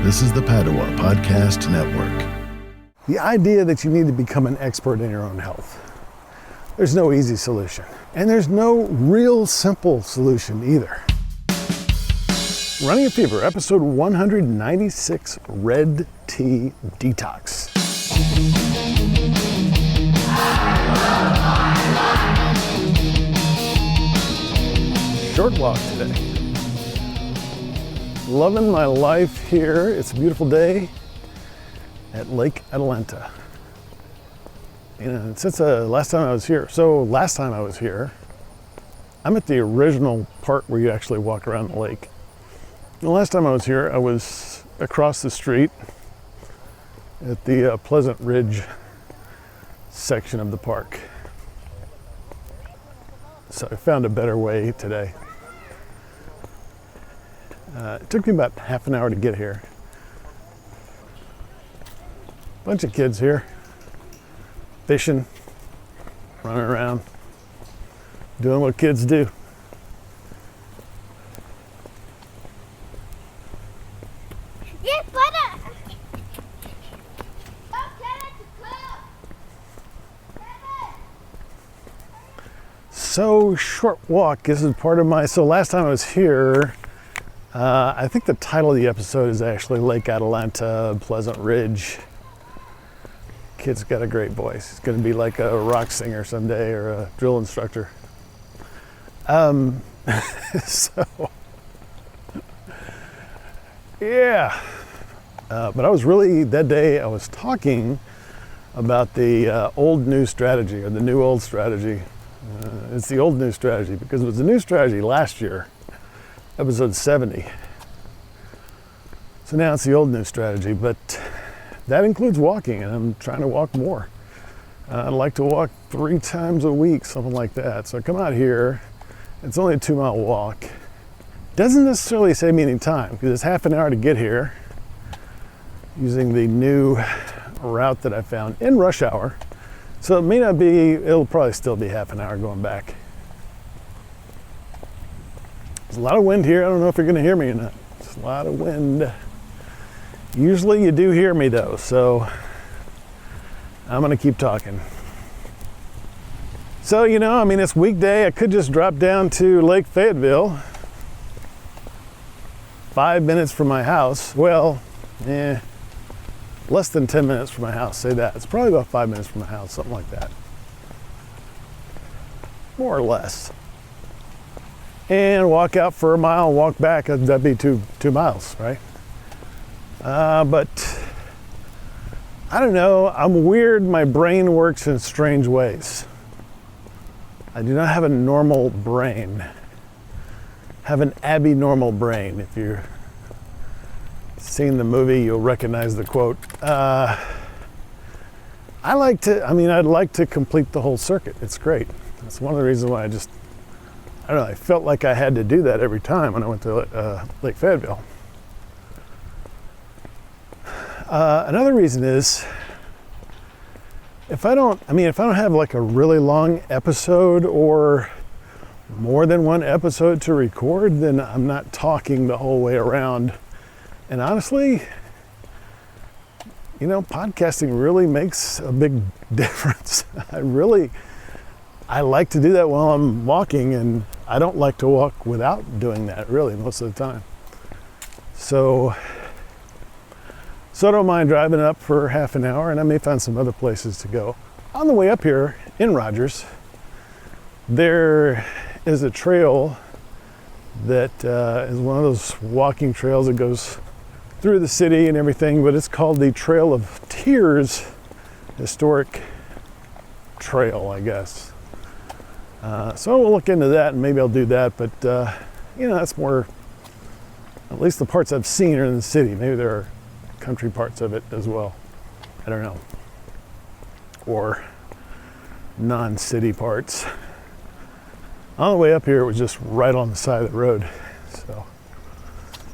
This is the Padua Podcast Network. The idea that you need to become an expert in your own health. There's no easy solution. And there's no real simple solution either. Running a Fever, episode 196, Red Tea Detox. Short walk today. Loving my life here. It's a beautiful day at Lake Atalanta. And since last time I was here, I'm at the original part where you actually walk around the lake. The last time I was here, I was across the street at the Pleasant Ridge section of the park. So I found a better way today. It took me about half an hour to get here. Bunch of kids here, fishing, running around, doing what kids do. So short walk, this is part of my, so last time I was here, I think the title of the episode is actually Lake Atalanta, Pleasant Ridge. Kid's got a great voice. He's going to be like a rock singer someday or a drill instructor. Yeah. But I was really, that day I was talking about the old new strategy or the new old strategy. It's the old new strategy because it was the new strategy last year, episode 70. So now it's the old new strategy, but that includes walking, and I'm trying to walk more. I'd like to walk 3 times a week, something like that. So I come out here, it's only a 2-mile walk. Doesn't necessarily save me any time because it's half an hour to get here using the new route that I found in rush hour. So it may not be, it'll probably still be half an hour going back. There's a lot of wind here. I don't know if you're going to hear me or not. It's a lot of wind. Usually you do hear me though, so I'm going to keep talking. So, it's weekday. I could just drop down to Lake Fayetteville. 5 minutes from my house. Well, less than 10 minutes from my house, say that. It's probably about 5 minutes from my house, something like that. More or less. And walk out for a mile, walk back, that'd be two miles, right? But I don't know, I'm weird, my brain works in strange ways. I do not have a normal brain. I have an abnormal brain. If you've seen the movie, you'll recognize the quote. I'd like to complete the whole circuit. It's great. That's one of the reasons why I felt like I had to do that every time when I went to Lake Fayetteville. Another reason is if I don't have like a really long episode or more than one episode to record, then I'm not talking the whole way around. And honestly, podcasting really makes a big difference. I like to do that while I'm walking, and I don't like to walk without doing that really most of the time. So I don't mind driving up for half an hour, and I may find some other places to go. On the way up here in Rogers, there is a trail that is one of those walking trails that goes through the city and everything, but it's called the Trail of Tears Historic Trail, I guess. So we'll look into that, and maybe I'll do that, but that's more, at least the parts I've seen are in the city. Maybe there are country parts of it as well. I don't know. Or non-city parts. On the way up here, it was just right on the side of the road.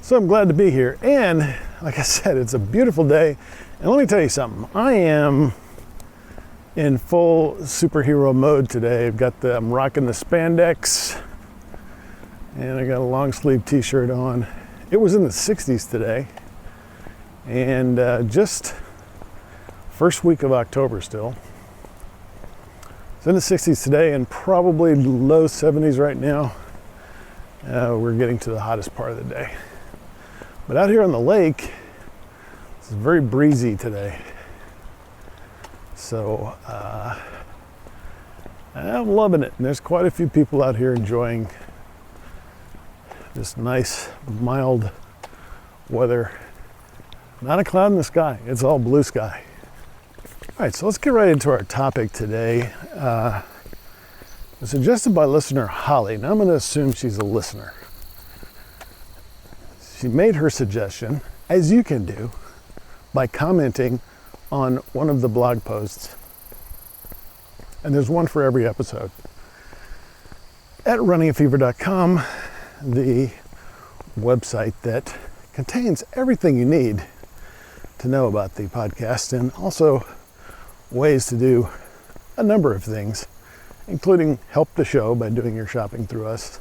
So I'm glad to be here. And like I said, it's a beautiful day. And let me tell you something. I am in full superhero mode today. I'm rocking the spandex, and I got a long sleeve t-shirt on. It was in the 60s today. And just first week of October still. It's in the 60s today and probably low 70s right now. We're getting to the hottest part of the day. But out here on the lake, it's very breezy today. So I'm loving it. And there's quite a few people out here enjoying this nice, mild weather. Not a cloud in the sky. It's all blue sky. All right, so let's get right into our topic today. It's suggested by listener Hollie. Now I'm going to assume she's a listener. She made her suggestion, as you can do, by commenting on one of the blog posts. And there's one for every episode. At runningafever.com, the website that contains everything you need to know about the podcast, and also ways to do a number of things, including help the show by doing your shopping through us,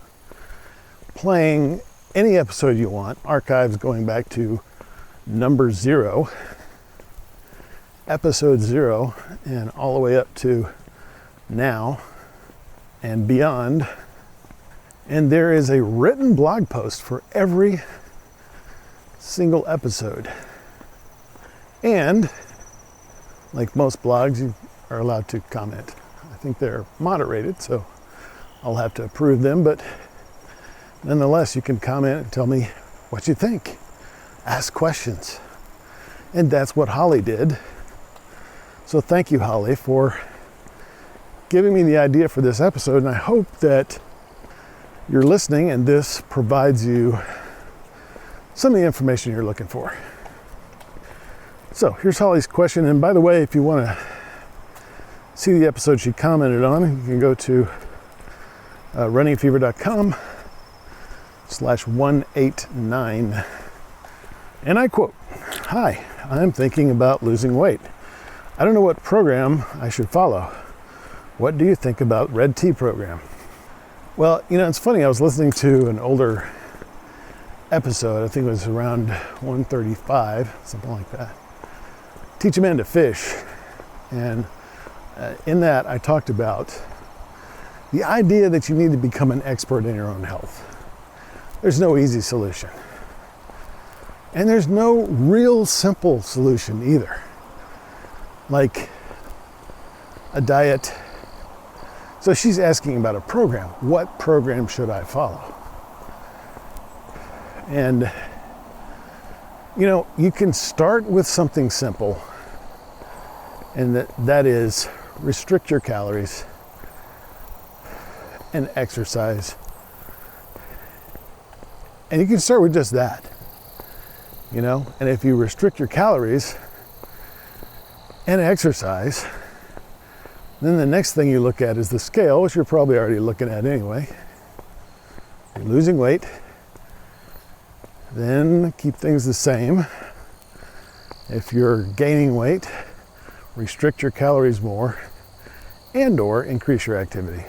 playing any episode you want, archives going back to number 0, episode 0, and all the way up to now and beyond. And there is a written blog post for every single episode. And like most blogs, you are allowed to comment. I think they're moderated, so I'll have to approve them, but nonetheless, you can comment and tell me what you think. Ask questions. And that's what Hollie did. So thank you, Hollie, for giving me the idea for this episode, and I hope that you're listening and this provides you some of the information you're looking for. So here's Hollie's question, and by the way, if you want to see the episode she commented on, you can go to runningafever.com/189. And I quote, "Hi, I'm thinking about losing weight. I don't know what program I should follow. What do you think about Red Tea program?" Well, it's funny, I was listening to an older episode, I think it was around 135, something like that. Teach a Man to Fish. And in that, I talked about the idea that you need to become an expert in your own health. There's no easy solution. And there's no real simple solution either. Like a diet. So she's asking about a program. What program should I follow? And, you can start with something simple. And that is restrict your calories and exercise. And you can start with just that, And if you restrict your calories and exercise, then the next thing you look at is the scale, which you're probably already looking at anyway. You're losing weight. Then keep things the same. If you're gaining weight, restrict your calories more and or increase your activity.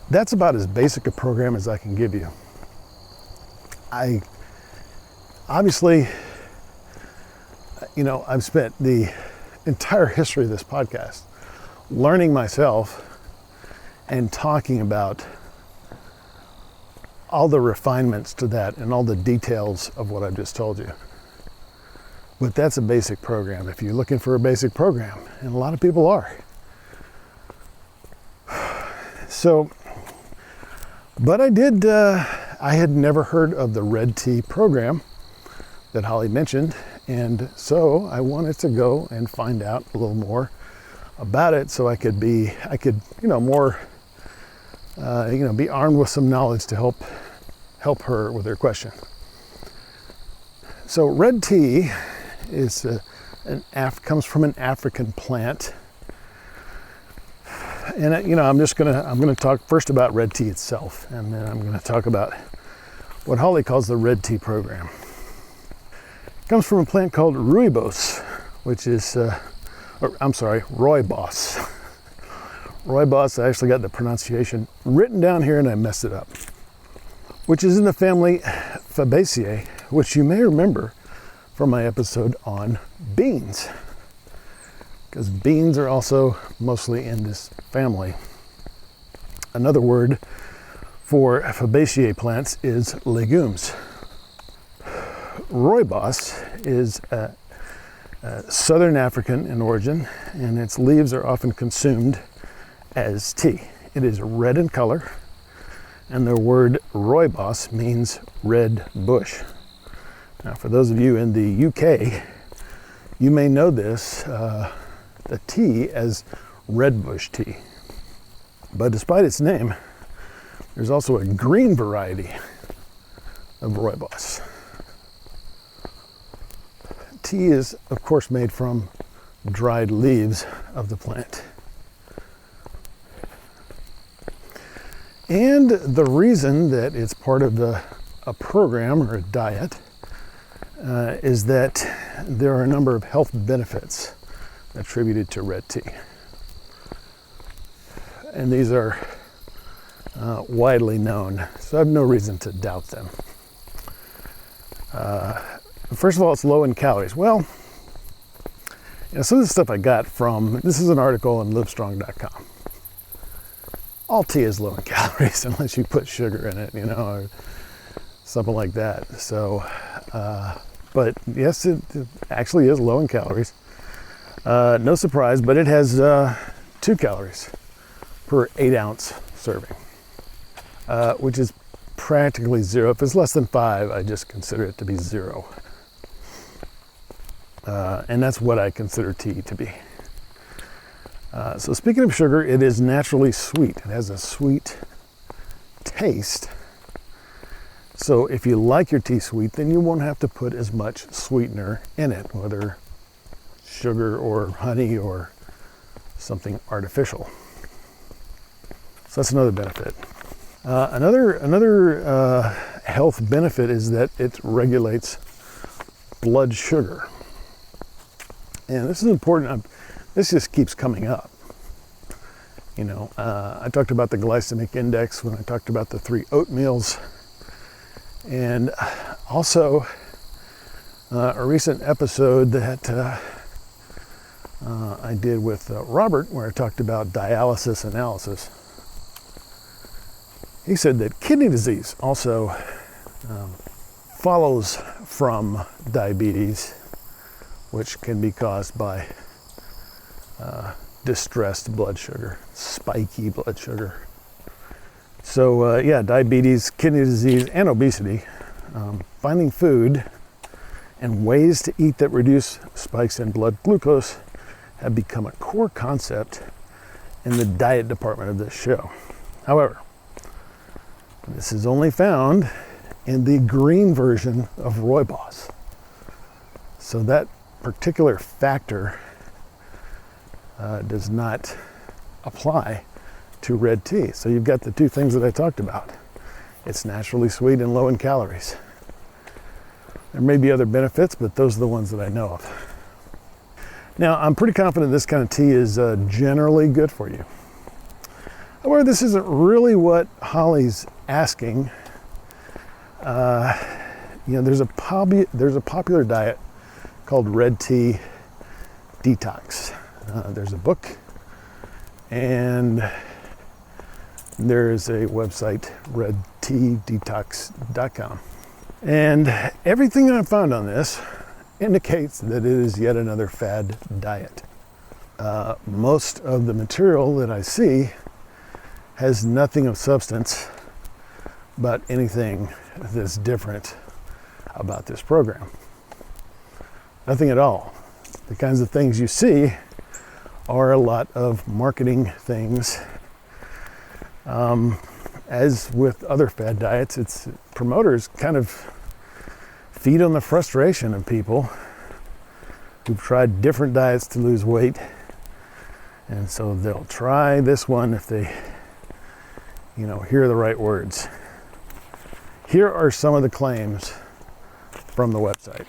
That's about as basic a program as I can give you. I obviously, I've spent the entire history of this podcast learning myself and talking about all the refinements to that and all the details of what I've just told you. But that's a basic program. If you're looking for a basic program, and a lot of people are. So, but I had never heard of the Red Tea program that Hollie mentioned, and so I wanted to go and find out a little more about it so I could be more, be armed with some knowledge to help her with her question. So red tea is comes from an African plant, and I'm going to talk first about red tea itself, and then I'm going to talk about what Hollie calls the Red Tea program. It comes from a plant called rooibos, which is rooibos. Rooibos, I actually got the pronunciation written down here and I messed it up. Which is in the family Fabaceae, which you may remember from my episode on beans, because beans are also mostly in this family. Another word for Fabaceae plants is legumes. Rooibos is Southern African in origin, and its leaves are often consumed as tea. It is red in color, and the word rooibos means red bush. Now, for those of you in the UK, you may know this, the tea as red bush tea. But despite its name, there's also a green variety of rooibos. Tea is, of course, made from dried leaves of the plant. And the reason that it's part of a program or a diet is that there are a number of health benefits attributed to red tea. And these are widely known, so I have no reason to doubt them. First of all, it's low in calories. Well, some of the stuff I got from, this is an article on livestrong.com. All tea is low in calories unless you put sugar in it, or something like that. So, but yes, it actually is low in calories. No surprise, but it has 2 calories per 8-ounce serving, which is practically zero. If it's less than 5, I just consider it to be 0. And that's what I consider tea to be. So speaking of sugar, it is naturally sweet. It has a sweet taste. So if you like your tea sweet, then you won't have to put as much sweetener in it, whether sugar or honey or something artificial. So that's another benefit. Another health benefit is that it regulates blood sugar. And this is important. This just keeps coming up. I talked about the glycemic index when I talked about the 3 oatmeals. And also a recent episode that I did with Robert, where I talked about dialysis analysis. He said that kidney disease also follows from diabetes, which can be caused by distressed blood sugar, spiky blood sugar. So diabetes, kidney disease, and obesity. Finding food and ways to eat that reduce spikes in blood glucose have become a core concept in the diet department of this show. However, this is only found in the green version of rooibos. So that particular factor does not apply to red tea. So you've got the 2 things that I talked about. It's naturally sweet and low in calories. There may be other benefits, but those are the ones that I know of. Now, I'm pretty confident this kind of tea is generally good for you. However, this isn't really what Hollie's asking. There's a popular diet called Red Tea Detox. There's a book, and there's a website, redteadetox.com. And everything that I found on this indicates that it is yet another fad diet. Most of the material that I see has nothing of substance but anything that's different about this program. Nothing at all. The kinds of things you see are a lot of marketing things. As with other fad diets, it's promoters kind of feed on the frustration of people who've tried different diets to lose weight. And so they'll try this one if they, hear the right words. Here are some of the claims from the website.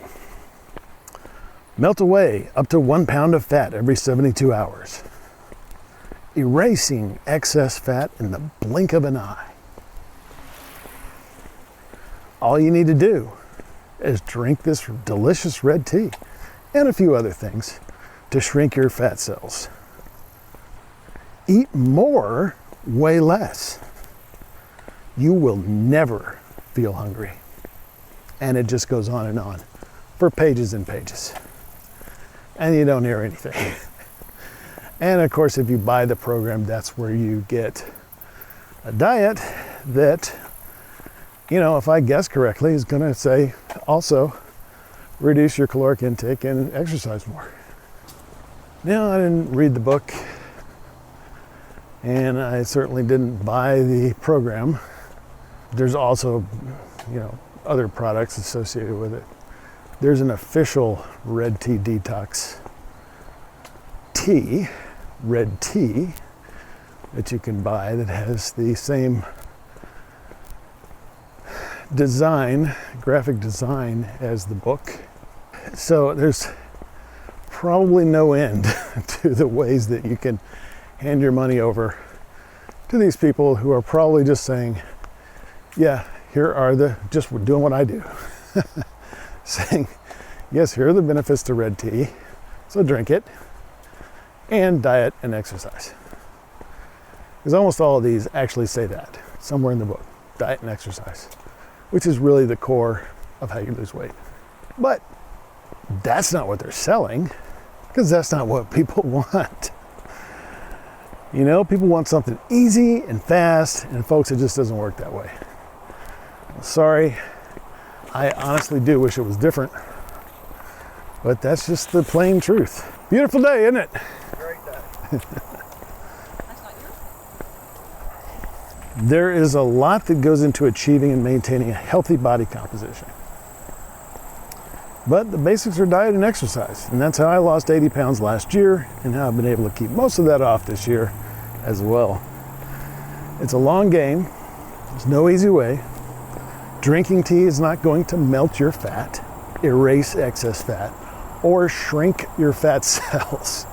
Melt away up to 1 pound of fat every 72 hours. Erasing excess fat in the blink of an eye. all you need to do is drink this delicious red tea and a few other things to shrink your fat cells. Eat more, way less. You will never feel hungry. And it just goes on for pages and pages. And you don't hear anything. And of course, if you buy the program, that's where you get a diet that, you know, if I guess correctly, is going to say also reduce your caloric intake and exercise more. Now, I didn't read the book, and I certainly didn't buy the program. There's also, you know, other products associated with it. There's an official red tea detox tea, red tea, that you can buy that has the same design, graphic design as the book. So there's probably no end to the ways that you can hand your money over to these people who are probably just saying, yeah, here are just doing what I do. Saying, yes, here are the benefits to red tea, so drink it, and diet and exercise. Because almost all of these actually say that, somewhere in the book, diet and exercise, which is really the core of how you lose weight. But that's not what they're selling, because that's not what people want. You know, people want something easy and fast, and folks, it just doesn't work that way. Sorry, I honestly do wish it was different, but that's just the plain truth. Beautiful day, isn't it? Great day. That's not yours? There is a lot that goes into achieving and maintaining a healthy body composition. But the basics are diet and exercise, and that's how I lost 80 pounds last year, and how I've been able to keep most of that off this year as well. It's a long game. There's no easy way. Drinking tea is not going to melt your fat, erase excess fat, or shrink your fat cells.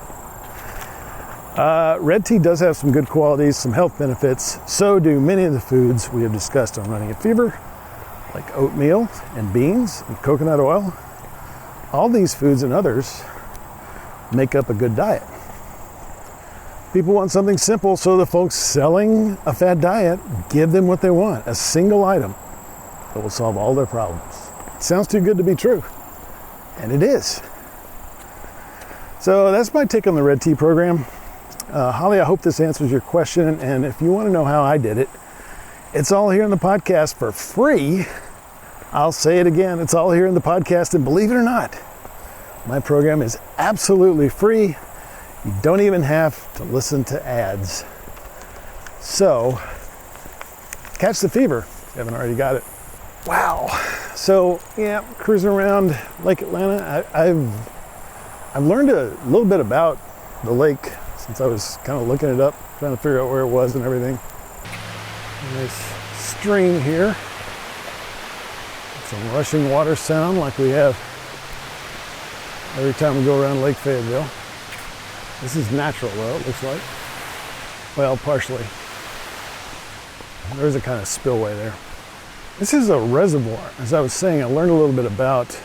Red tea does have some good qualities, some health benefits. So do many of the foods we have discussed on Running a Fever, like oatmeal and beans and coconut oil. All these foods and others make up a good diet. People want something simple, so the folks selling a fad diet give them what they want, a single item that will solve all their problems. It sounds too good to be true, and it is. So that's my take on the red tea program. Holly, I hope this answers your question, and if you want to know how I did it, it's all here in the podcast for free. I'll say it again, it's all here in the podcast, and believe it or not, my program is absolutely free. You don't even have to listen to ads. So, catch the fever if you haven't already got it. Wow. So, yeah, cruising around Lake Atlanta, I've learned a little bit about the lake since I was kind of looking it up, trying to figure out where it was and everything. Nice stream here. Some rushing water sound like we have every time we go around Lake Fayetteville. This is natural though, it looks like. Well, partially. There's a kind of spillway there. This is a reservoir. As I was saying, I learned a little bit about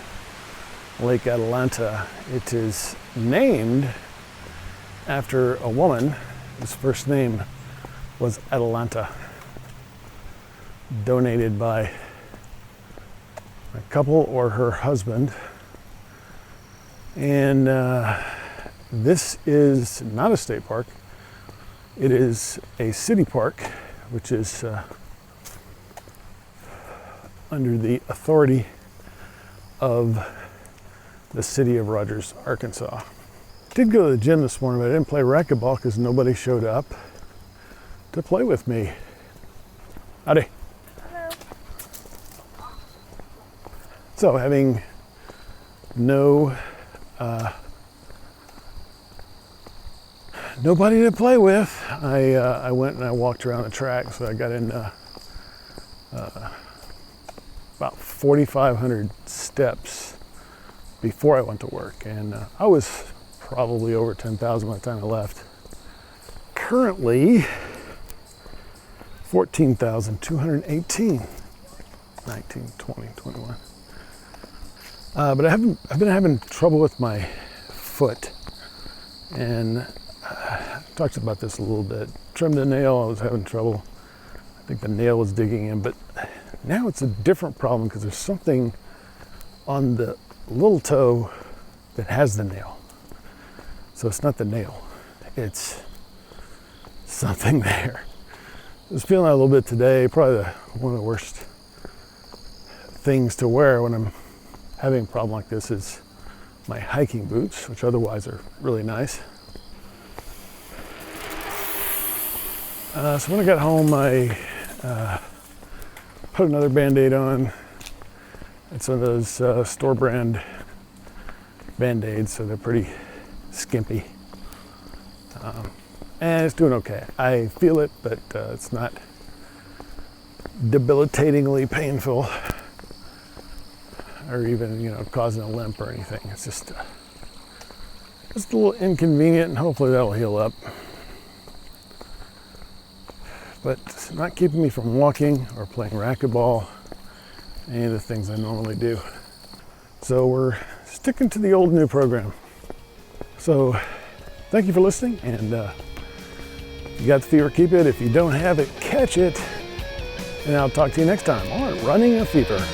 Lake Atlanta. It is named after a woman whose first name was Atlanta, donated by a couple or her husband. And this is not a state park. It is a city park, which is under the authority of the city of Rogers, Arkansas. Did go to the gym this morning, but I didn't play racquetball because nobody showed up to play with me. Howdy. Hello. So having no nobody to play with, I went and I walked around the track. So I got in about 4,500 steps before I went to work, and I was probably over 10,000 by the time I left. Currently 14,218. 19, 20, 21. But I've been having trouble with my foot, and I talked about this a little bit. Trimmed the nail, I was having trouble. I think the nail was digging in, but now it's a different problem because there's something on the little toe that has the nail. So it's not the nail, it's something there. I was feeling that a little bit today. Probably one of the worst things to wear when I'm having a problem like this is my hiking boots, which otherwise are really nice. So when I got home, I put another Band-Aid on. It's one of those store brand Band-Aids, so they're pretty skimpy. And it's doing okay. I feel it, but it's not debilitatingly painful or even, causing a limp or anything. It's just a little inconvenient, and hopefully that'll heal up. But it's not keeping me from walking or playing racquetball, any of the things I normally do. So we're sticking to the old new program. So thank you for listening, and if you got the fever, keep it. If you don't have it, catch it. And I'll talk to you next time on Running a Fever.